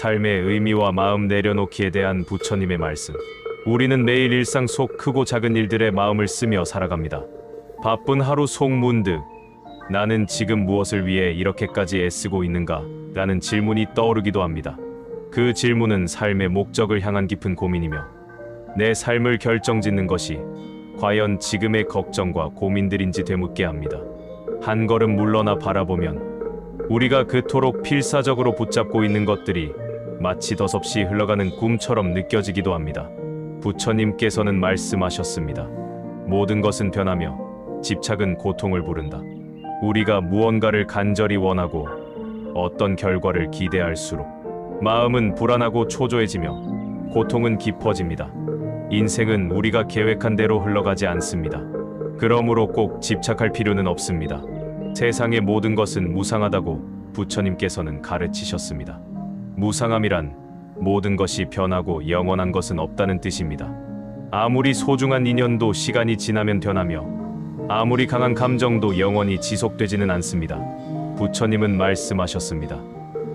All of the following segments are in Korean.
삶의 의미와 마음 내려놓기에 대한 부처님의 말씀. 우리는 매일 일상 속 크고 작은 일들에 마음을 쓰며 살아갑니다. 바쁜 하루 속 문득 나는 지금 무엇을 위해 이렇게까지 애쓰고 있는가? 라는 질문이 떠오르기도 합니다. 그 질문은 삶의 목적을 향한 깊은 고민이며 내 삶을 결정짓는 것이 과연 지금의 걱정과 고민들인지 되묻게 합니다. 한 걸음 물러나 바라보면 우리가 그토록 필사적으로 붙잡고 있는 것들이 마치 덧없이 흘러가는 꿈처럼 느껴지기도 합니다. 부처님께서는 말씀하셨습니다. 모든 것은 변하며 집착은 고통을 부른다. 우리가 무언가를 간절히 원하고 어떤 결과를 기대할수록 마음은 불안하고 초조해지며 고통은 깊어집니다. 인생은 우리가 계획한 대로 흘러가지 않습니다. 그러므로 꼭 집착할 필요는 없습니다. 세상의 모든 것은 무상하다고 부처님께서는 가르치셨습니다. 무상함이란 모든 것이 변하고 영원한 것은 없다는 뜻입니다. 아무리 소중한 인연도 시간이 지나면 변하며 아무리 강한 감정도 영원히 지속되지는 않습니다. 부처님은 말씀하셨습니다.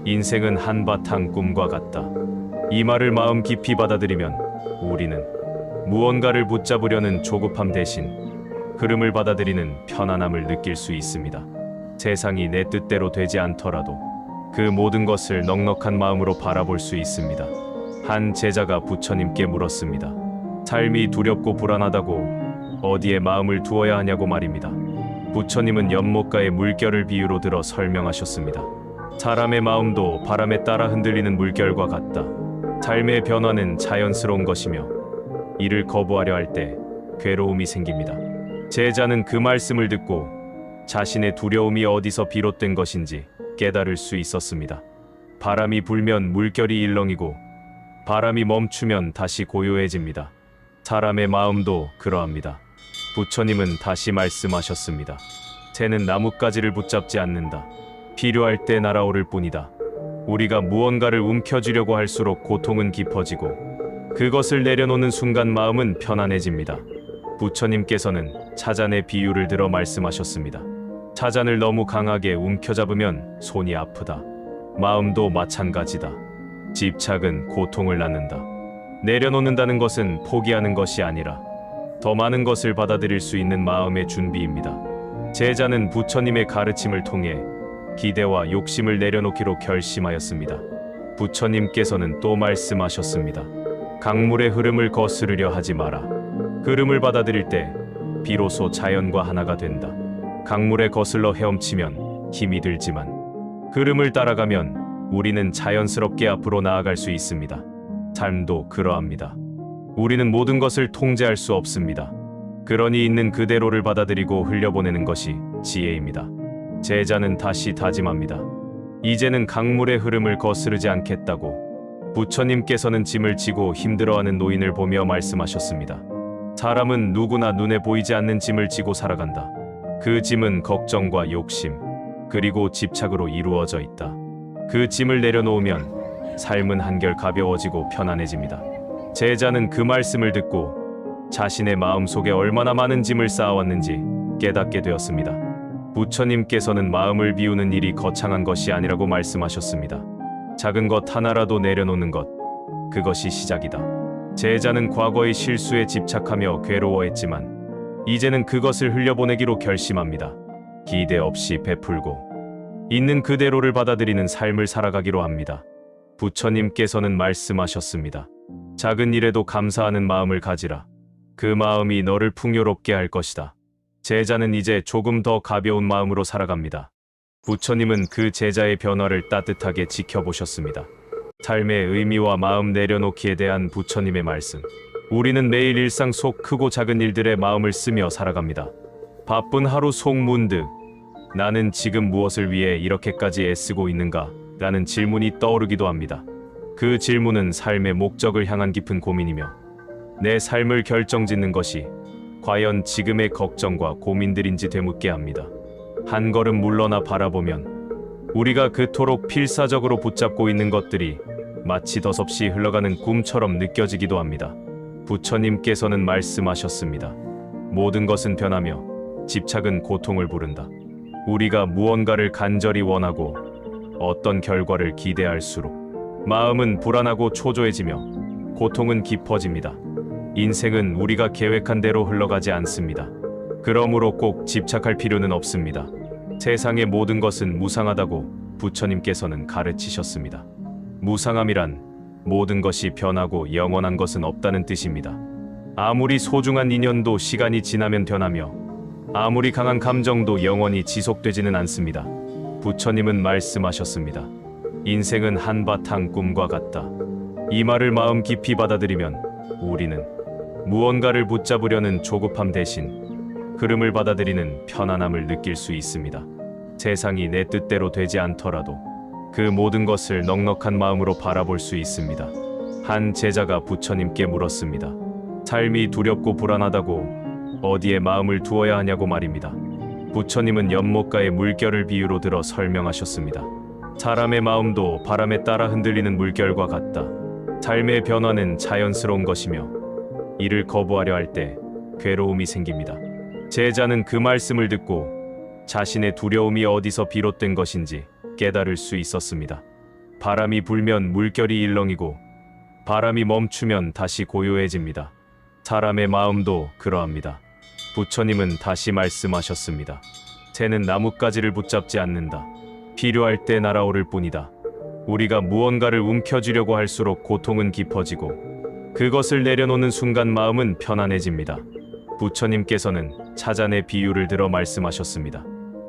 인생은 한바탕 꿈과 같다. 이 말을 마음 깊이 받아들이면 우리는 무언가를 붙잡으려는 조급함 대신 흐름을 받아들이는 편안함을 느낄 수 있습니다. 세상이 내 뜻대로 되지 않더라도 그 모든 것을 넉넉한 마음으로 바라볼 수 있습니다. 한 제자가 부처님께 물었습니다. 삶이 두렵고 불안하다고 어디에 마음을 두어야 하냐고 말입니다. 부처님은 연못가의 물결을 비유로 들어 설명하셨습니다. 사람의 마음도 바람에 따라 흔들리는 물결과 같다. 삶의 변화는 자연스러운 것이며 이를 거부하려 할 때 괴로움이 생깁니다. 제자는 그 말씀을 듣고 자신의 두려움이 어디서 비롯된 것인지 깨달을 수 있었습니다. 바람이 불면 물결이 일렁이고 바람이 멈추면 다시 고요해집니다. 사람의 마음도 그러합니다. 부처님은 다시 말씀하셨습니다. 새는 나뭇가지를 붙잡지 않는다. 필요할 때 날아오를 뿐이다. 우리가 무언가를 움켜쥐려고 할수록 고통은 깊어지고 그것을 내려놓는 순간 마음은 편안해집니다. 부처님께서는 차잔의 비유를 들어 말씀하셨습니다. 차잔을 너무 강하게 움켜잡으면 손이 아프다. 마음도 마찬가지다. 집착은 고통을 낳는다. 내려놓는다는 것은 포기하는 것이 아니라 더 많은 것을 받아들일 수 있는 마음의 준비입니다. 제자는 부처님의 가르침을 통해 기대와 욕심을 내려놓기로 결심하였습니다. 부처님께서는 또 말씀하셨습니다. 강물의 흐름을 거스르려 하지 마라. 흐름을 받아들일 때 비로소 자연과 하나가 된다. 강물에 거슬러 헤엄치면 힘이 들지만 흐름을 따라가면 우리는 자연스럽게 앞으로 나아갈 수 있습니다. 삶도 그러합니다. 우리는 모든 것을 통제할 수 없습니다. 그러니 있는 그대로를 받아들이고 흘려보내는 것이 지혜입니다. 제자는 다시 다짐합니다. 이제는 강물의 흐름을 거스르지 않겠다고. 부처님께서는 짐을 지고 힘들어하는 노인을 보며 말씀하셨습니다. 사람은 누구나 눈에 보이지 않는 짐을 지고 살아간다. 그 짐은 걱정과 욕심, 그리고 집착으로 이루어져 있다. 그 짐을 내려놓으면 삶은 한결 가벼워지고 편안해집니다. 제자는 그 말씀을 듣고 자신의 마음속에 얼마나 많은 짐을 쌓아왔는지 깨닫게 되었습니다. 부처님께서는 마음을 비우는 일이 거창한 것이 아니라고 말씀하셨습니다. 작은 것 하나라도 내려놓는 것, 그것이 시작이다. 제자는 과거의 실수에 집착하며 괴로워했지만 이제는 그것을 흘려보내기로 결심합니다. 기대 없이 베풀고 있는 그대로를 받아들이는 삶을 살아가기로 합니다. 부처님께서는 말씀하셨습니다. 작은 일에도 감사하는 마음을 가지라. 그 마음이 너를 풍요롭게 할 것이다. 제자는 이제 조금 더 가벼운 마음으로 살아갑니다. 부처님은 그 제자의 변화를 따뜻하게 지켜보셨습니다. 삶의 의미와 마음 내려놓기에 대한 부처님의 말씀. 우리는 매일 일상 속 크고 작은 일들에 마음을 쓰며 살아갑니다. 바쁜 하루 속 문득 나는 지금 무엇을 위해 이렇게까지 애쓰고 있는가? 라는 질문이 떠오르기도 합니다. 그 질문은 삶의 목적을 향한 깊은 고민이며 내 삶을 결정짓는 것이 과연 지금의 걱정과 고민들인지 되묻게 합니다. 한 걸음 물러나 바라보면 우리가 그토록 필사적으로 붙잡고 있는 것들이 마치 덧없이 흘러가는 꿈처럼 느껴지기도 합니다. 부처님께서는 말씀하셨습니다. 모든 것은 변하며 집착은 고통을 부른다. 우리가 무언가를 간절히 원하고 어떤 결과를 기대할수록 마음은 불안하고 초조해지며 고통은 깊어집니다. 인생은 우리가 계획한 대로 흘러가지 않습니다. 그러므로 꼭 집착할 필요는 없습니다. 세상의 모든 것은 무상하다고 부처님께서는 가르치셨습니다. 무상함이란 모든 것이 변하고 영원한 것은 없다는 뜻입니다. 아무리 소중한 인연도 시간이 지나면 변하며 아무리 강한 감정도 영원히 지속되지는 않습니다. 부처님은 말씀하셨습니다. 인생은 한바탕 꿈과 같다. 이 말을 마음 깊이 받아들이면 우리는 무언가를 붙잡으려는 조급함 대신 흐름을 받아들이는 편안함을 느낄 수 있습니다. 세상이 내 뜻대로 되지 않더라도 그 모든 것을 넉넉한 마음으로 바라볼 수 있습니다. 한 제자가 부처님께 물었습니다. 삶이 두렵고 불안하다고 어디에 마음을 두어야 하냐고 말입니다. 부처님은 연못가의 물결을 비유로 들어 설명하셨습니다. 사람의 마음도 바람에 따라 흔들리는 물결과 같다. 삶의 변화는 자연스러운 것이며 이를 거부하려 할 때 괴로움이 생깁니다. 제자는 그 말씀을 듣고 자신의 두려움이 어디서 비롯된 것인지 깨달을 수 있었습니다. 바람이 불면 물결이 일렁이고 바람이 멈추면 다시 고요해집니다. 사람의 마음도 그러합니다. 부처님은 다시 말씀하셨습니다. 새는 나뭇가지를 붙잡지 않는다. 필요할 때 날아오를 뿐이다. 우리가 무언가를 움켜쥐려고 할수록 고통은 깊어지고 그것을 내려놓는 순간 마음은 편안해집니다. 부처님께서는 차잔의 비유를 들어 말씀하셨습니다.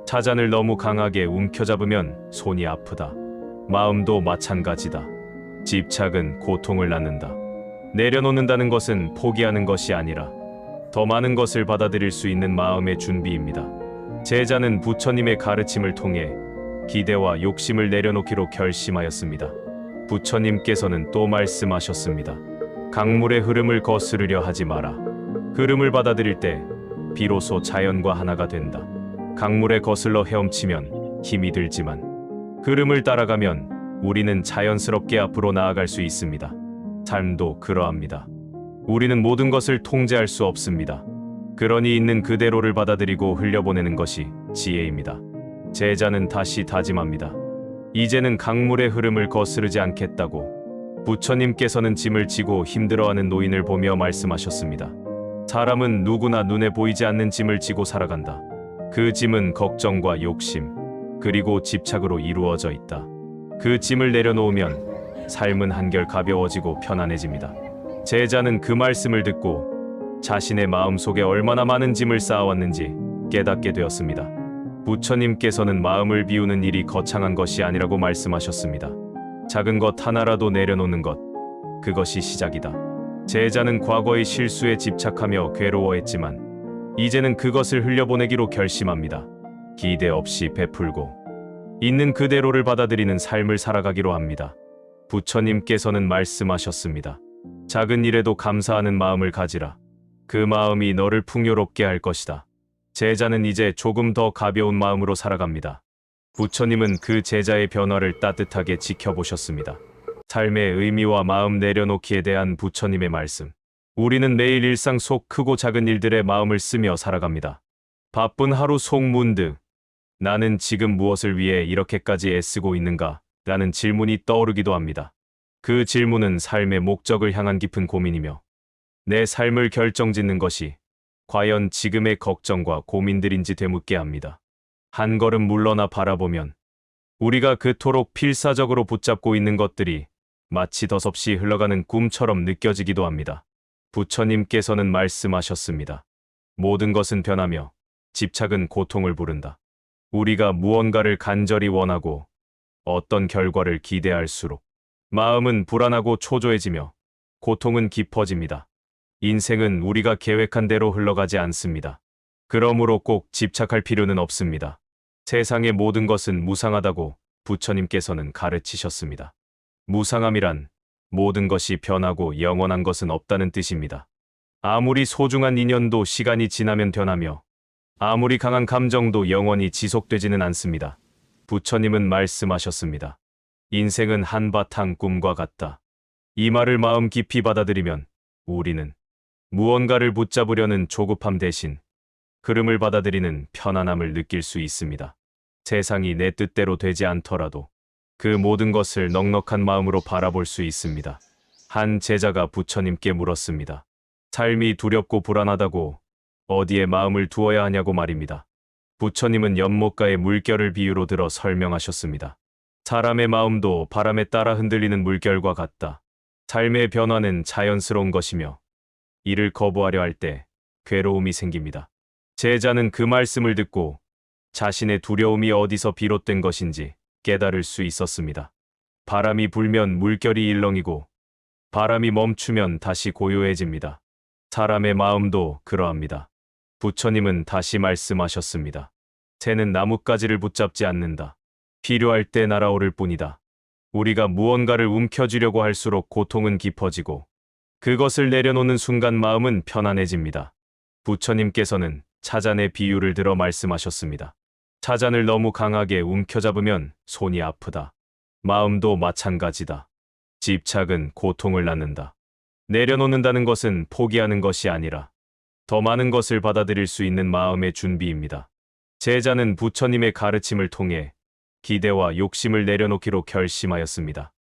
차잔을 너무 강하게 움켜잡으면 손이 아프다. 마음도 마찬가지다. 집착은 고통을 낳는다. 내려놓는다는 것은 포기하는 것이 아니라 더 많은 것을 받아들일 수 있는 마음의 준비입니다. 제자는 부처님의 가르침을 통해 기대와 욕심을 내려놓기로 결심하였습니다. 부처님께서는 또 말씀하셨습니다. 강물의 흐름을 거스르려 하지 마라. 흐름을 받아들일 때 비로소 자연과 하나가 된다. 강물에 거슬러 헤엄치면 힘이 들지만 흐름을 따라가면 우리는 자연스럽게 앞으로 나아갈 수 있습니다. 삶도 그러합니다. 우리는 모든 것을 통제할 수 없습니다. 그러니 있는 그대로를 받아들이고 흘려보내는 것이 지혜입니다. 제자는 다시 다짐합니다. 이제는 강물의 흐름을 거스르지 않겠다고. 부처님께서는 짐을 지고 힘들어하는 노인을 보며 말씀하셨습니다. 사람은 누구나 눈에 보이지 않는 짐을 지고 살아간다. 그 짐은 걱정과 욕심, 그리고 집착으로 이루어져 있다. 그 짐을 내려놓으면 삶은 한결 가벼워지고 편안해집니다. 제자는 그 말씀을 듣고 자신의 마음속에 얼마나 많은 짐을 쌓아왔는지 깨닫게 되었습니다. 부처님께서는 마음을 비우는 일이 거창한 것이 아니라고 말씀하셨습니다. 작은 것 하나라도 내려놓는 것, 그것이 시작이다. 제자는 과거의 실수에 집착하며 괴로워했지만 이제는 그것을 흘려보내기로 결심합니다. 기대 없이 베풀고 있는 그대로를 받아들이는 삶을 살아가기로 합니다. 부처님께서는 말씀하셨습니다. 작은 일에도 감사하는 마음을 가지라. 그 마음이 너를 풍요롭게 할 것이다. 제자는 이제 조금 더 가벼운 마음으로 살아갑니다. 부처님은 그 제자의 변화를 따뜻하게 지켜보셨습니다. 삶의 의미와 마음 내려놓기에 대한 부처님의 말씀. 우리는 매일 일상 속 크고 작은 일들에 마음을 쓰며 살아갑니다. 바쁜 하루 속 문득 나는 지금 무엇을 위해 이렇게까지 애쓰고 있는가? 라는 질문이 떠오르기도 합니다. 그 질문은 삶의 목적을 향한 깊은 고민이며 내 삶을 결정짓는 것이 과연 지금의 걱정과 고민들인지 되묻게 합니다. 한 걸음 물러나 바라보면 우리가 그토록 필사적으로 붙잡고 있는 것들이 마치 덧없이 흘러가는 꿈처럼 느껴지기도 합니다. 부처님께서는 말씀하셨습니다. 모든 것은 변하며 집착은 고통을 부른다. 우리가 무언가를 간절히 원하고 어떤 결과를 기대할수록 마음은 불안하고 초조해지며 고통은 깊어집니다. 인생은 우리가 계획한 대로 흘러가지 않습니다. 그러므로 꼭 집착할 필요는 없습니다. 세상의 모든 것은 무상하다고 부처님께서는 가르치셨습니다. 무상함이란 모든 것이 변하고 영원한 것은 없다는 뜻입니다. 아무리 소중한 인연도 시간이 지나면 변하며 아무리 강한 감정도 영원히 지속되지는 않습니다. 부처님은 말씀하셨습니다. 인생은 한바탕 꿈과 같다. 이 말을 마음 깊이 받아들이면 우리는 무언가를 붙잡으려는 조급함 대신 흐름을 받아들이는 편안함을 느낄 수 있습니다. 세상이 내 뜻대로 되지 않더라도 그 모든 것을 넉넉한 마음으로 바라볼 수 있습니다. 한 제자가 부처님께 물었습니다. 삶이 두렵고 불안하다고 어디에 마음을 두어야 하냐고 말입니다. 부처님은 연못가의 물결을 비유로 들어 설명하셨습니다. 사람의 마음도 바람에 따라 흔들리는 물결과 같다. 삶의 변화는 자연스러운 것이며 이를 거부하려 할 때 괴로움이 생깁니다. 제자는 그 말씀을 듣고 자신의 두려움이 어디서 비롯된 것인지 깨달을 수 있었습니다. 바람이 불면 물결이 일렁이고 바람이 멈추면 다시 고요해집니다. 사람의 마음도 그러합니다. 부처님은 다시 말씀하셨습니다. 새는 나뭇가지를 붙잡지 않는다. 필요할 때 날아오를 뿐이다. 우리가 무언가를 움켜쥐려고 할수록 고통은 깊어지고 그것을 내려놓는 순간 마음은 편안해집니다. 부처님께서는 차잔의 비유를 들어 말씀하셨습니다. 차잔을 너무 강하게 움켜잡으면 손이 아프다. 마음도 마찬가지다. 집착은 고통을 낳는다. 내려놓는다는 것은 포기하는 것이 아니라 더 많은 것을 받아들일 수 있는 마음의 준비입니다. 제자는 부처님의 가르침을 통해 기대와 욕심을 내려놓기로 결심하였습니다.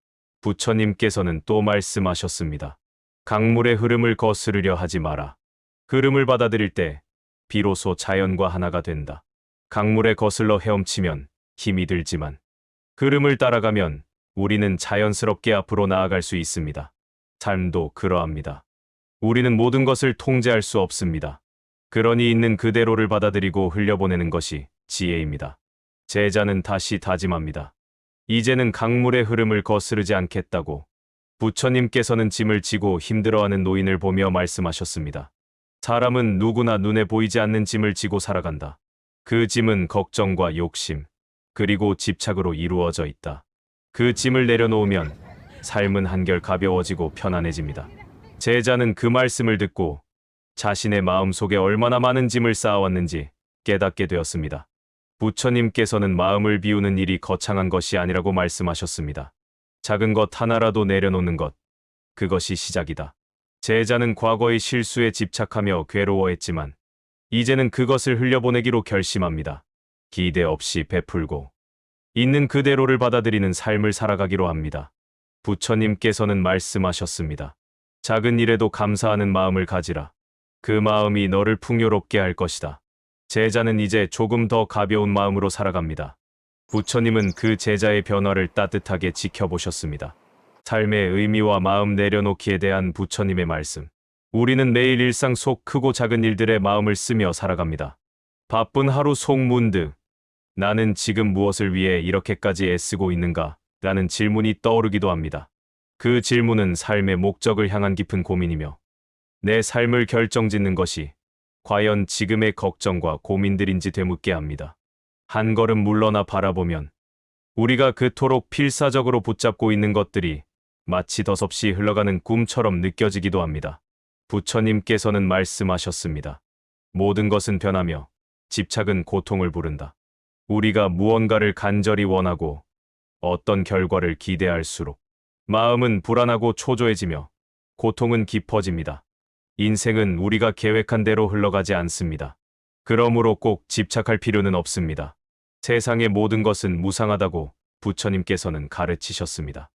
부처님께서는 또 말씀하셨습니다. 강물의 흐름을 거스르려 하지 마라. 흐름을 받아들일 때 비로소 자연과 하나가 된다. 강물에 거슬러 헤엄치면 힘이 들지만 흐름을 따라가면 우리는 자연스럽게 앞으로 나아갈 수 있습니다. 삶도 그러합니다. 우리는 모든 것을 통제할 수 없습니다. 그러니 있는 그대로를 받아들이고 흘려보내는 것이 지혜입니다. 제자는 다시 다짐합니다. 이제는 강물의 흐름을 거스르지 않겠다고. 부처님께서는 짐을 지고 힘들어하는 노인을 보며 말씀하셨습니다. 사람은 누구나 눈에 보이지 않는 짐을 지고 살아간다. 그 짐은 걱정과 욕심, 그리고 집착으로 이루어져 있다. 그 짐을 내려놓으면 삶은 한결 가벼워지고 편안해집니다. 제자는 그 말씀을 듣고 자신의 마음속에 얼마나 많은 짐을 쌓아왔는지 깨닫게 되었습니다. 부처님께서는 마음을 비우는 일이 거창한 것이 아니라고 말씀하셨습니다. 작은 것 하나라도 내려놓는 것, 그것이 시작이다. 제자는 과거의 실수에 집착하며 괴로워했지만 이제는 그것을 흘려보내기로 결심합니다. 기대 없이 베풀고 있는 그대로를 받아들이는 삶을 살아가기로 합니다. 부처님께서는 말씀하셨습니다. 작은 일에도 감사하는 마음을 가지라. 그 마음이 너를 풍요롭게 할 것이다. 제자는 이제 조금 더 가벼운 마음으로 살아갑니다. 부처님은 그 제자의 변화를 따뜻하게 지켜보셨습니다. 삶의 의미와 마음 내려놓기에 대한 부처님의 말씀. 우리는 매일 일상 속 크고 작은 일들에 마음을 쓰며 살아갑니다. 바쁜 하루 속 문득 나는 지금 무엇을 위해 이렇게까지 애쓰고 있는가? 라는 질문이 떠오르기도 합니다. 그 질문은 삶의 목적을 향한 깊은 고민이며 내 삶을 결정짓는 것이 과연 지금의 걱정과 고민들인지 되묻게 합니다. 한 걸음 물러나 바라보면 우리가 그토록 필사적으로 붙잡고 있는 것들이 마치 덧없이 흘러가는 꿈처럼 느껴지기도 합니다. 부처님께서는 말씀하셨습니다. 모든 것은 변하며 집착은 고통을 부른다. 우리가 무언가를 간절히 원하고 어떤 결과를 기대할수록 마음은 불안하고 초조해지며 고통은 깊어집니다. 인생은 우리가 계획한 대로 흘러가지 않습니다. 그러므로 꼭 집착할 필요는 없습니다. 세상의 모든 것은 무상하다고 부처님께서는 가르치셨습니다.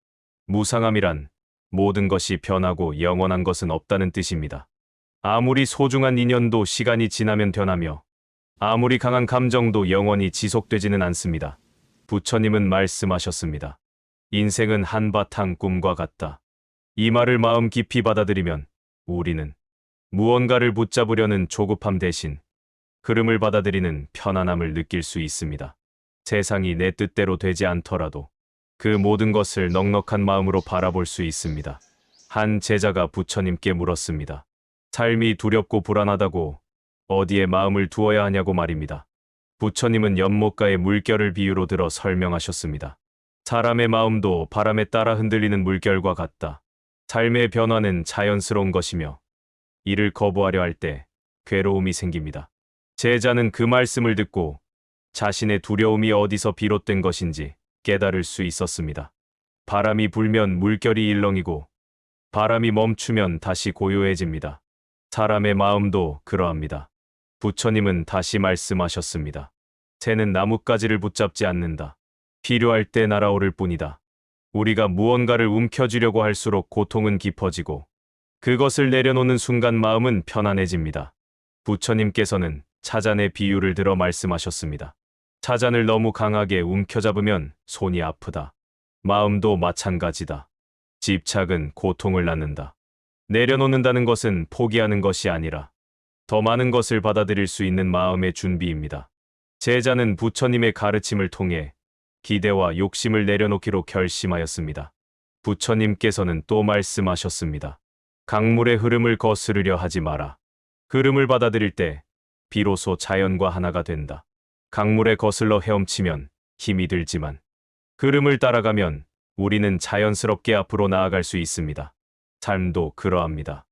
무상함이란 모든 것이 변하고 영원한 것은 없다는 뜻입니다. 아무리 소중한 인연도 시간이 지나면 변하며 아무리 강한 감정도 영원히 지속되지는 않습니다. 부처님은 말씀하셨습니다. 인생은 한바탕 꿈과 같다. 이 말을 마음 깊이 받아들이면 우리는 무언가를 붙잡으려는 조급함 대신 흐름을 받아들이는 편안함을 느낄 수 있습니다. 세상이 내 뜻대로 되지 않더라도 그 모든 것을 넉넉한 마음으로 바라볼 수 있습니다. 한 제자가 부처님께 물었습니다. 삶이 두렵고 불안하다고 어디에 마음을 두어야 하냐고 말입니다. 부처님은 연못가의 물결을 비유로 들어 설명하셨습니다. 사람의 마음도 바람에 따라 흔들리는 물결과 같다. 삶의 변화는 자연스러운 것이며 이를 거부하려 할 때 괴로움이 생깁니다. 제자는 그 말씀을 듣고 자신의 두려움이 어디서 비롯된 것인지 깨달을 수 있었습니다. 바람이 불면 물결이 일렁이고 바람이 멈추면 다시 고요해집니다. 사람의 마음도 그러합니다. 부처님은 다시 말씀하셨습니다. 새는 나뭇가지를 붙잡지 않는다. 필요할 때 날아오를 뿐이다. 우리가 무언가를 움켜쥐려고 할수록 고통은 깊어지고 그것을 내려놓는 순간 마음은 편안해집니다. 부처님께서는 차잔의 비유를 들어 말씀하셨습니다. 차잔을 너무 강하게 움켜잡으면 손이 아프다. 마음도 마찬가지다. 집착은 고통을 낳는다. 내려놓는다는 것은 포기하는 것이 아니라 더 많은 것을 받아들일 수 있는 마음의 준비입니다. 제자는 부처님의 가르침을 통해 기대와 욕심을 내려놓기로 결심하였습니다. 부처님께서는 또 말씀하셨습니다. 강물의 흐름을 거스르려 하지 마라. 흐름을 받아들일 때 비로소 자연과 하나가 된다. 강물에 거슬러 헤엄치면 힘이 들지만 흐름을 따라가면 우리는 자연스럽게 앞으로 나아갈 수 있습니다. 삶도 그러합니다.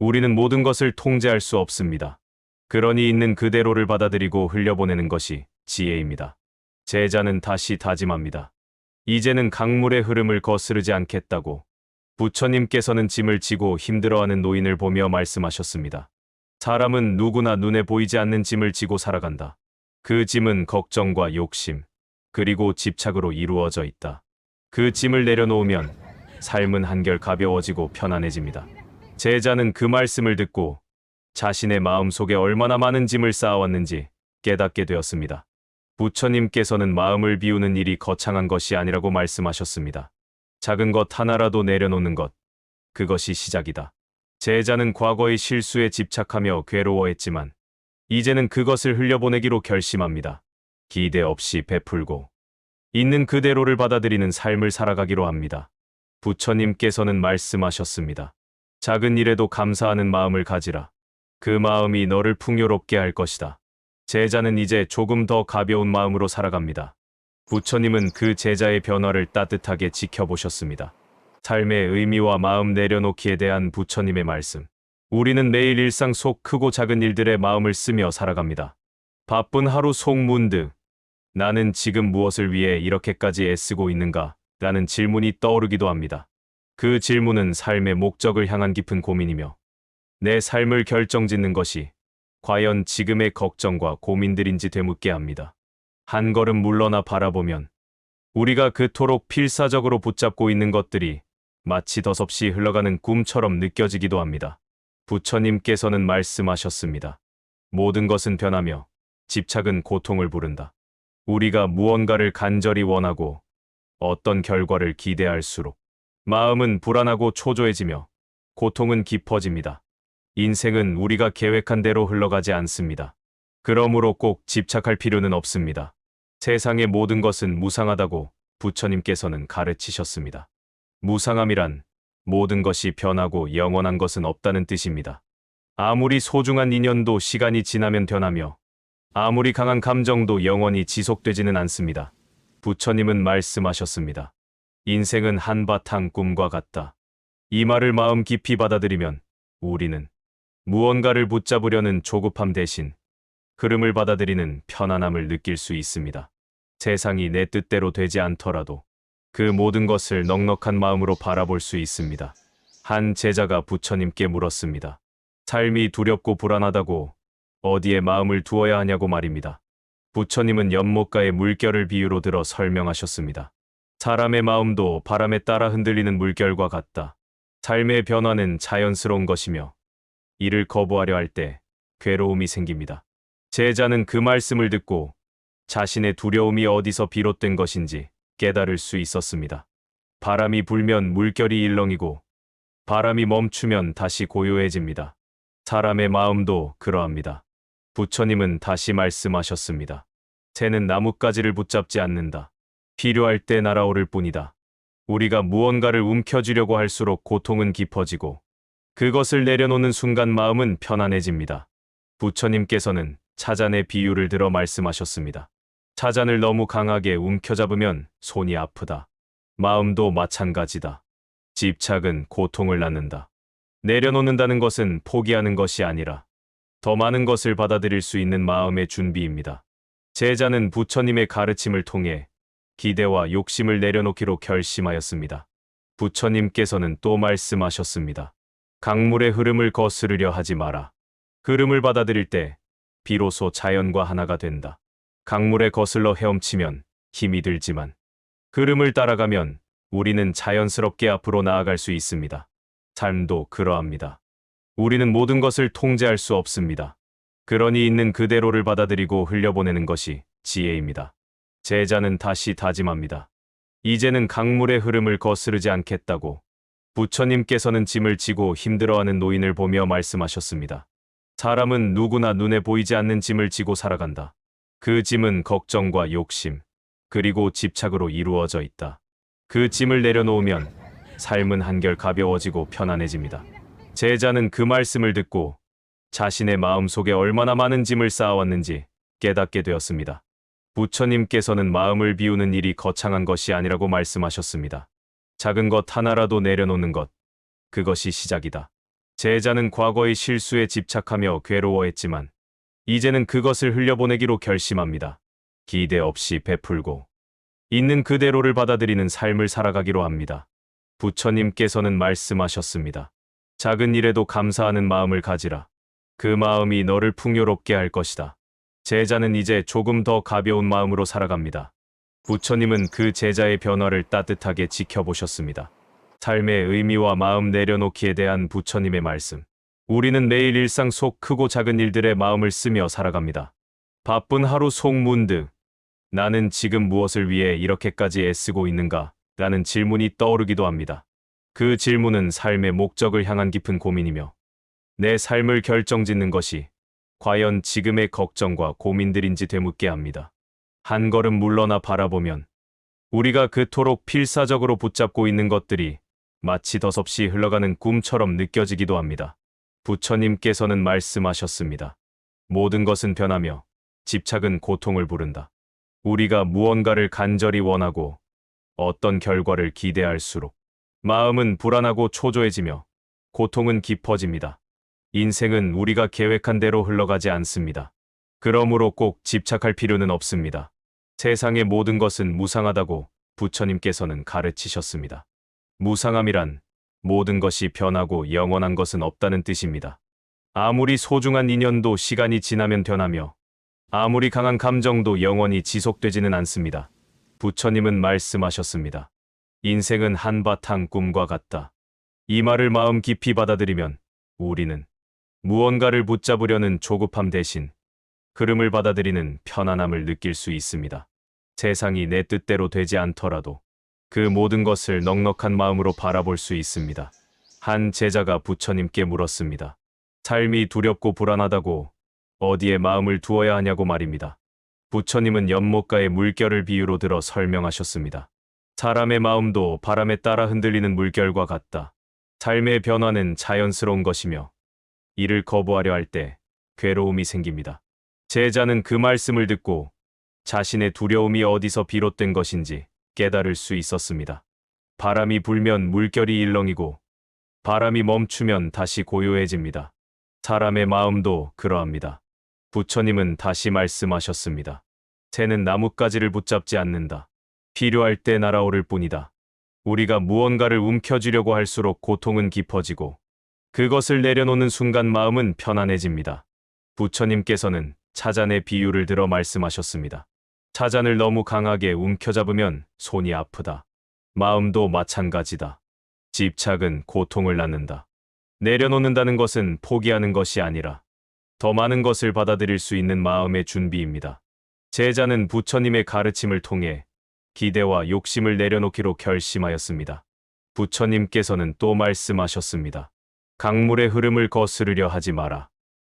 우리는 모든 것을 통제할 수 없습니다. 그러니 있는 그대로를 받아들이고 흘려보내는 것이 지혜입니다. 제자는 다시 다짐합니다. 이제는 강물의 흐름을 거스르지 않겠다고. 부처님께서는 짐을 지고 힘들어하는 노인을 보며 말씀하셨습니다. 사람은 누구나 눈에 보이지 않는 짐을 지고 살아간다. 그 짐은 걱정과 욕심, 그리고 집착으로 이루어져 있다. 그 짐을 내려놓으면 삶은 한결 가벼워지고 편안해집니다. 제자는 그 말씀을 듣고 자신의 마음속에 얼마나 많은 짐을 쌓아왔는지 깨닫게 되었습니다. 부처님께서는 마음을 비우는 일이 거창한 것이 아니라고 말씀하셨습니다. 작은 것 하나라도 내려놓는 것, 그것이 시작이다. 제자는 과거의 실수에 집착하며 괴로워했지만 이제는 그것을 흘려보내기로 결심합니다. 기대 없이 베풀고 있는 그대로를 받아들이는 삶을 살아가기로 합니다. 부처님께서는 말씀하셨습니다. 작은 일에도 감사하는 마음을 가지라. 그 마음이 너를 풍요롭게 할 것이다. 제자는 이제 조금 더 가벼운 마음으로 살아갑니다. 부처님은 그 제자의 변화를 따뜻하게 지켜보셨습니다. 삶의 의미와 마음 내려놓기에 대한 부처님의 말씀. 우리는 매일 일상 속 크고 작은 일들에 마음을 쓰며 살아갑니다. 바쁜 하루 속 문득 나는 지금 무엇을 위해 이렇게까지 애쓰고 있는가? 라는 질문이 떠오르기도 합니다. 그 질문은 삶의 목적을 향한 깊은 고민이며 내 삶을 결정짓는 것이 과연 지금의 걱정과 고민들인지 되묻게 합니다. 한 걸음 물러나 바라보면 우리가 그토록 필사적으로 붙잡고 있는 것들이 마치 덧없이 흘러가는 꿈처럼 느껴지기도 합니다. 부처님께서는 말씀하셨습니다. 모든 것은 변하며 집착은 고통을 부른다. 우리가 무언가를 간절히 원하고 어떤 결과를 기대할수록 마음은 불안하고 초조해지며 고통은 깊어집니다. 인생은 우리가 계획한 대로 흘러가지 않습니다. 그러므로 꼭 집착할 필요는 없습니다. 세상의 모든 것은 무상하다고 부처님께서는 가르치셨습니다. 무상함이란 모든 것이 변하고 영원한 것은 없다는 뜻입니다. 아무리 소중한 인연도 시간이 지나면 변하며 아무리 강한 감정도 영원히 지속되지는 않습니다. 부처님은 말씀하셨습니다. 인생은 한바탕 꿈과 같다. 이 말을 마음 깊이 받아들이면 우리는 무언가를 붙잡으려는 조급함 대신 흐름을 받아들이는 편안함을 느낄 수 있습니다. 세상이 내 뜻대로 되지 않더라도 그 모든 것을 넉넉한 마음으로 바라볼 수 있습니다. 한 제자가 부처님께 물었습니다. 삶이 두렵고 불안하다고 어디에 마음을 두어야 하냐고 말입니다. 부처님은 연못가의 물결을 비유로 들어 설명하셨습니다. 사람의 마음도 바람에 따라 흔들리는 물결과 같다. 삶의 변화는 자연스러운 것이며 이를 거부하려 할 때 괴로움이 생깁니다. 제자는 그 말씀을 듣고 자신의 두려움이 어디서 비롯된 것인지 깨달을 수 있었습니다. 바람이 불면 물결이 일렁이고 바람이 멈추면 다시 고요해집니다. 사람의 마음도 그러합니다. 부처님은 다시 말씀하셨습니다. 새는 나뭇가지를 붙잡지 않는다. 필요할 때 날아오를 뿐이다. 우리가 무언가를 움켜쥐려고 할수록 고통은 깊어지고 그것을 내려놓는 순간 마음은 편안해집니다. 부처님께서는 차잔의 비유를 들어 말씀하셨습니다. 차잔을 너무 강하게 움켜잡으면 손이 아프다. 마음도 마찬가지다. 집착은 고통을 낳는다. 내려놓는다는 것은 포기하는 것이 아니라 더 많은 것을 받아들일 수 있는 마음의 준비입니다. 제자는 부처님의 가르침을 통해 기대와 욕심을 내려놓기로 결심하였습니다. 부처님께서는 또 말씀하셨습니다. 강물의 흐름을 거스르려 하지 마라. 흐름을 받아들일 때 비로소 자연과 하나가 된다. 강물에 거슬러 헤엄치면 힘이 들지만 흐름을 따라가면 우리는 자연스럽게 앞으로 나아갈 수 있습니다. 삶도 그러합니다. 우리는 모든 것을 통제할 수 없습니다. 그러니 있는 그대로를 받아들이고 흘려보내는 것이 지혜입니다. 제자는 다시 다짐합니다. 이제는 강물의 흐름을 거스르지 않겠다고. 부처님께서는 짐을 지고 힘들어하는 노인을 보며 말씀하셨습니다. 사람은 누구나 눈에 보이지 않는 짐을 지고 살아간다. 그 짐은 걱정과 욕심, 그리고 집착으로 이루어져 있다. 그 짐을 내려놓으면 삶은 한결 가벼워지고 편안해집니다. 제자는 그 말씀을 듣고 자신의 마음속에 얼마나 많은 짐을 쌓아왔는지 깨닫게 되었습니다. 부처님께서는 마음을 비우는 일이 거창한 것이 아니라고 말씀하셨습니다. 작은 것 하나라도 내려놓는 것, 그것이 시작이다. 제자는 과거의 실수에 집착하며 괴로워했지만 이제는 그것을 흘려보내기로 결심합니다. 기대 없이 베풀고 있는 그대로를 받아들이는 삶을 살아가기로 합니다. 부처님께서는 말씀하셨습니다. 작은 일에도 감사하는 마음을 가지라. 그 마음이 너를 풍요롭게 할 것이다. 제자는 이제 조금 더 가벼운 마음으로 살아갑니다. 부처님은 그 제자의 변화를 따뜻하게 지켜보셨습니다. 삶의 의미와 마음 내려놓기에 대한 부처님의 말씀. 우리는 매일 일상 속 크고 작은 일들에 마음을 쓰며 살아갑니다. 바쁜 하루 속 문득 나는 지금 무엇을 위해 이렇게까지 애쓰고 있는가? 라는 질문이 떠오르기도 합니다. 그 질문은 삶의 목적을 향한 깊은 고민이며 내 삶을 결정짓는 것이 과연 지금의 걱정과 고민들인지 되묻게 합니다. 한 걸음 물러나 바라보면 우리가 그토록 필사적으로 붙잡고 있는 것들이 마치 덧없이 흘러가는 꿈처럼 느껴지기도 합니다. 부처님께서는 말씀하셨습니다. 모든 것은 변하며 집착은 고통을 부른다. 우리가 무언가를 간절히 원하고 어떤 결과를 기대할수록 마음은 불안하고 초조해지며 고통은 깊어집니다. 인생은 우리가 계획한 대로 흘러가지 않습니다. 그러므로 꼭 집착할 필요는 없습니다. 세상의 모든 것은 무상하다고 부처님께서는 가르치셨습니다. 무상함이란 모든 것이 변하고 영원한 것은 없다는 뜻입니다. 아무리 소중한 인연도 시간이 지나면 변하며 아무리 강한 감정도 영원히 지속되지는 않습니다. 부처님은 말씀하셨습니다. 인생은 한바탕 꿈과 같다. 이 말을 마음 깊이 받아들이면 우리는 무언가를 붙잡으려는 조급함 대신 흐름을 받아들이는 편안함을 느낄 수 있습니다. 세상이 내 뜻대로 되지 않더라도 그 모든 것을 넉넉한 마음으로 바라볼 수 있습니다. 한 제자가 부처님께 물었습니다. 삶이 두렵고 불안하다고 어디에 마음을 두어야 하냐고 말입니다. 부처님은 연못가의 물결을 비유로 들어 설명하셨습니다. 사람의 마음도 바람에 따라 흔들리는 물결과 같다. 삶의 변화는 자연스러운 것이며 이를 거부하려 할 때 괴로움이 생깁니다. 제자는 그 말씀을 듣고 자신의 두려움이 어디서 비롯된 것인지 깨달을 수 있었습니다. 바람이 불면 물결이 일렁이고 바람이 멈추면 다시 고요해집니다. 사람의 마음도 그러합니다. 부처님은 다시 말씀하셨습니다. 새는 나뭇가지를 붙잡지 않는다. 필요할 때 날아오를 뿐이다. 우리가 무언가를 움켜쥐려고 할수록 고통은 깊어지고 그것을 내려놓는 순간 마음은 편안해집니다. 부처님께서는 차잔의 비유를 들어 말씀하셨습니다. 차잔을 너무 강하게 움켜잡으면 손이 아프다. 마음도 마찬가지다. 집착은 고통을 낳는다. 내려놓는다는 것은 포기하는 것이 아니라 더 많은 것을 받아들일 수 있는 마음의 준비입니다. 제자는 부처님의 가르침을 통해 기대와 욕심을 내려놓기로 결심하였습니다. 부처님께서는 또 말씀하셨습니다. 강물의 흐름을 거스르려 하지 마라.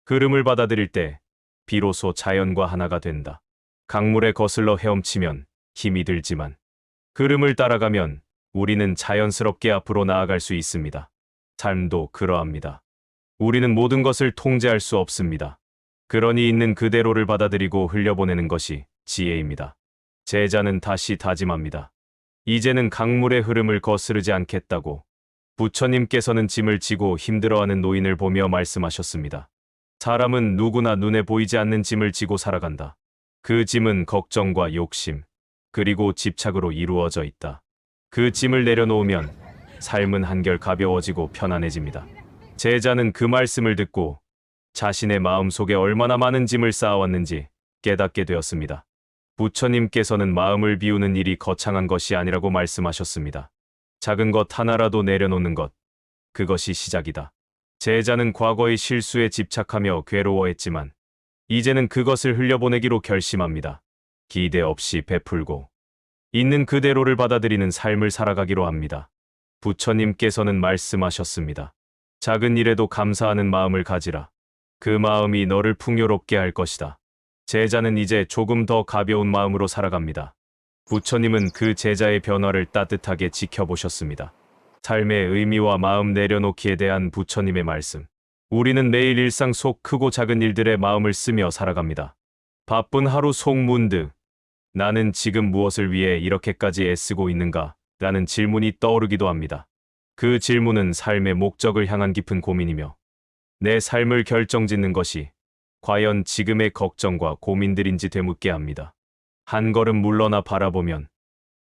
흐름을 받아들일 때 비로소 자연과 하나가 된다. 강물에 거슬러 헤엄치면 힘이 들지만 흐름을 따라가면 우리는 자연스럽게 앞으로 나아갈 수 있습니다. 삶도 그러합니다. 우리는 모든 것을 통제할 수 없습니다. 그러니 있는 그대로를 받아들이고 흘려보내는 것이 지혜입니다. 제자는 다시 다짐합니다. 이제는 강물의 흐름을 거스르지 않겠다고. 부처님께서는 짐을 지고 힘들어하는 노인을 보며 말씀하셨습니다. 사람은 누구나 눈에 보이지 않는 짐을 지고 살아간다. 그 짐은 걱정과 욕심, 그리고 집착으로 이루어져 있다. 그 짐을 내려놓으면 삶은 한결 가벼워지고 편안해집니다. 제자는 그 말씀을 듣고 자신의 마음속에 얼마나 많은 짐을 쌓아왔는지 깨닫게 되었습니다. 부처님께서는 마음을 비우는 일이 거창한 것이 아니라고 말씀하셨습니다. 작은 것 하나라도 내려놓는 것, 그것이 시작이다. 제자는 과거의 실수에 집착하며 괴로워했지만 이제는 그것을 흘려보내기로 결심합니다. 기대 없이 베풀고 있는 그대로를 받아들이는 삶을 살아가기로 합니다. 부처님께서는 말씀하셨습니다. 작은 일에도 감사하는 마음을 가지라. 그 마음이 너를 풍요롭게 할 것이다. 제자는 이제 조금 더 가벼운 마음으로 살아갑니다. 부처님은 그 제자의 변화를 따뜻하게 지켜보셨습니다. 삶의 의미와 마음 내려놓기에 대한 부처님의 말씀. 우리는 매일 일상 속 크고 작은 일들의 마음을 쓰며 살아갑니다. 바쁜 하루 속 문득 나는 지금 무엇을 위해 이렇게까지 애쓰고 있는가? 라는 질문이 떠오르기도 합니다. 그 질문은 삶의 목적을 향한 깊은 고민이며 내 삶을 결정짓는 것이 과연 지금의 걱정과 고민들인지 되묻게 합니다. 한 걸음 물러나 바라보면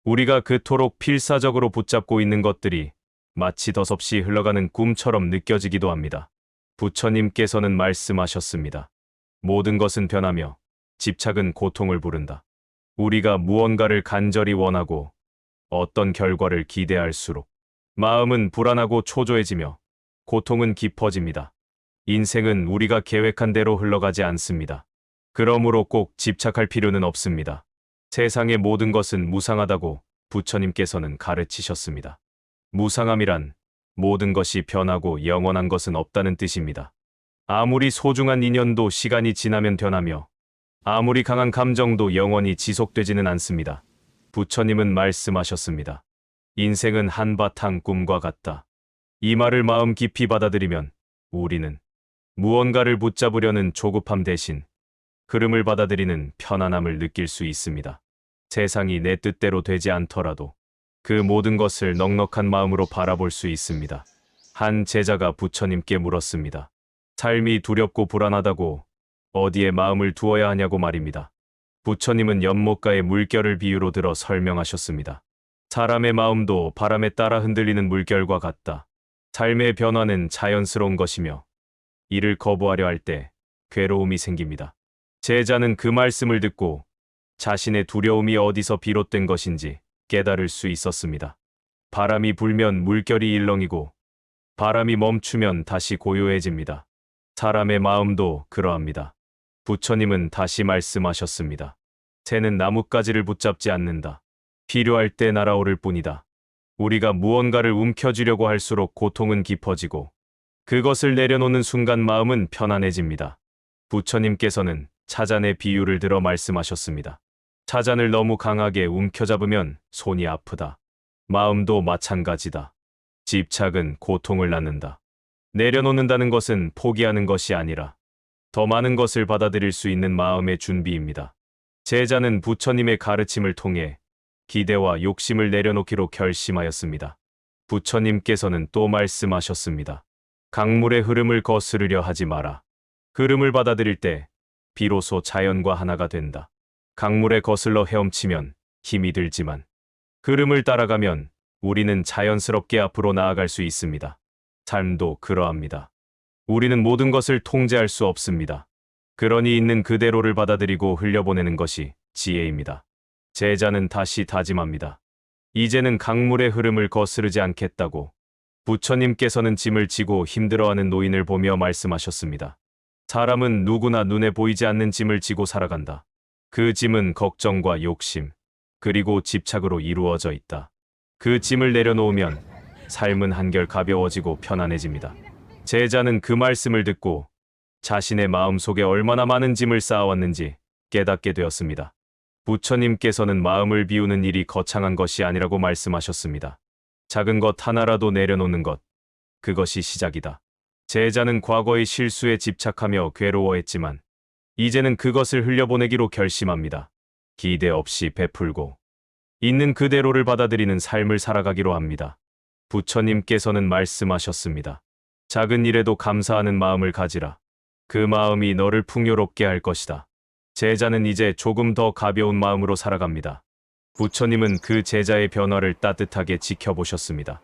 우리가 그토록 필사적으로 붙잡고 있는 것들이 마치 덧없이 흘러가는 꿈처럼 느껴지기도 합니다. 부처님께서는 말씀하셨습니다. 모든 것은 변하며 집착은 고통을 부른다. 우리가 무언가를 간절히 원하고 어떤 결과를 기대할수록 마음은 불안하고 초조해지며 고통은 깊어집니다. 인생은 우리가 계획한 대로 흘러가지 않습니다. 그러므로 꼭 집착할 필요는 없습니다. 세상의 모든 것은 무상하다고 부처님께서는 가르치셨습니다. 무상함이란 모든 것이 변하고 영원한 것은 없다는 뜻입니다. 아무리 소중한 인연도 시간이 지나면 변하며 아무리 강한 감정도 영원히 지속되지는 않습니다. 부처님은 말씀하셨습니다. 인생은 한바탕 꿈과 같다. 이 말을 마음 깊이 받아들이면 우리는 무언가를 붙잡으려는 조급함 대신 흐름을 받아들이는 편안함을 느낄 수 있습니다. 세상이 내 뜻대로 되지 않더라도 그 모든 것을 넉넉한 마음으로 바라볼 수 있습니다. 한 제자가 부처님께 물었습니다. 삶이 두렵고 불안하다고 어디에 마음을 두어야 하냐고 말입니다. 부처님은 연못가의 물결을 비유로 들어 설명하셨습니다. 사람의 마음도 바람에 따라 흔들리는 물결과 같다. 삶의 변화는 자연스러운 것이며 이를 거부하려 할 때 괴로움이 생깁니다. 제자는 그 말씀을 듣고 자신의 두려움이 어디서 비롯된 것인지 깨달을 수 있었습니다. 바람이 불면 물결이 일렁이고 바람이 멈추면 다시 고요해집니다. 사람의 마음도 그러합니다. 부처님은 다시 말씀하셨습니다. 새는 나뭇가지를 붙잡지 않는다. 필요할 때 날아오를 뿐이다. 우리가 무언가를 움켜쥐려고 할수록 고통은 깊어지고 그것을 내려놓는 순간 마음은 편안해집니다. 부처님께서는 차잔의 비유를 들어 말씀하셨습니다. 차잔을 너무 강하게 움켜잡으면 손이 아프다. 마음도 마찬가지다. 집착은 고통을 낳는다. 내려놓는다는 것은 포기하는 것이 아니라 더 많은 것을 받아들일 수 있는 마음의 준비입니다. 제자는 부처님의 가르침을 통해 기대와 욕심을 내려놓기로 결심하였습니다. 부처님께서는 또 말씀하셨습니다. 강물의 흐름을 거스르려 하지 마라. 흐름을 받아들일 때 비로소 자연과 하나가 된다. 강물에 거슬러 헤엄치면 힘이 들지만 흐름을 따라가면 우리는 자연스럽게 앞으로 나아갈 수 있습니다. 삶도 그러합니다. 우리는 모든 것을 통제할 수 없습니다. 그러니 있는 그대로를 받아들이고 흘려보내는 것이 지혜입니다. 제자는 다시 다짐합니다. 이제는 강물의 흐름을 거스르지 않겠다고. 부처님께서는 짐을 지고 힘들어하는 노인을 보며 말씀하셨습니다. 사람은 누구나 눈에 보이지 않는 짐을 지고 살아간다. 그 짐은 걱정과 욕심, 그리고 집착으로 이루어져 있다. 그 짐을 내려놓으면 삶은 한결 가벼워지고 편안해집니다. 제자는 그 말씀을 듣고 자신의 마음속에 얼마나 많은 짐을 쌓아왔는지 깨닫게 되었습니다. 부처님께서는 마음을 비우는 일이 거창한 것이 아니라고 말씀하셨습니다. 작은 것 하나라도 내려놓는 것, 그것이 시작이다. 제자는 과거의 실수에 집착하며 괴로워했지만 이제는 그것을 흘려보내기로 결심합니다. 기대 없이 베풀고 있는 그대로를 받아들이는 삶을 살아가기로 합니다. 부처님께서는 말씀하셨습니다. 작은 일에도 감사하는 마음을 가지라. 그 마음이 너를 풍요롭게 할 것이다. 제자는 이제 조금 더 가벼운 마음으로 살아갑니다. 부처님은 그 제자의 변화를 따뜻하게 지켜보셨습니다.